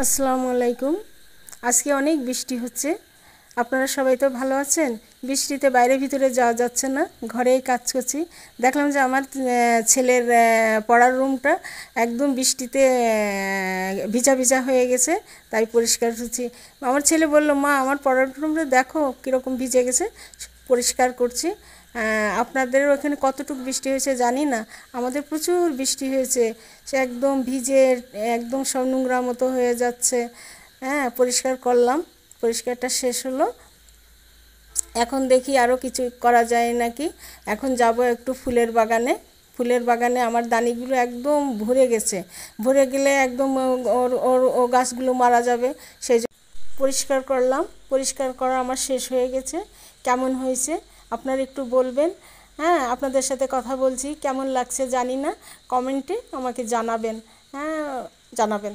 আসসালামু আলাইকুম। আজকে অনেক বৃষ্টি হচ্ছে। আপনারা সবাই তো ভালো আছেন? বৃষ্টিতে বাইরে ভিতরে যাওয়া যাচ্ছে না, ঘরেই কাজ করছি। দেখলাম যে আমার ছেলের পড়ার রুমটা একদম বৃষ্টিতে ভিজা ভিজা হয়ে গেছে, তাই পরিষ্কার করছি। আমার ছেলে বলল, মা আমার পড়ার রুমটা দেখো কীরকম ভিজে গেছে। পরিষ্কার করছি। আপনাদের ওখানে কতটুকু বৃষ্টি হয়েছে জানি না, আমাদের প্রচুর বৃষ্টি হয়েছে। সে একদম ভিজে একদম সব নোংরা মতো হয়ে যাচ্ছে। পরিষ্কার করলাম, পরিষ্কারটা শেষ হলো। এখন দেখি আরও কিছু করা যায় নাকি। এখন যাব একটু ফুলের বাগানে। ফুলের বাগানে আমার দানিগুলো একদম ভরে গেছে। ভরে গেলে একদম ওর ওর ও গাছগুলো মারা যাবে। সেই পরিষ্কার করলাম, পরিষ্কার করা আমার শেষ হয়ে গেছে। কেমন হয়েছে আপনারা একটু বলবেন। আপনাদের সাথে কথা বলছি, কেমন লাগছে জানি না, কমেন্টে আমাকে জানাবেন। জানাবেন।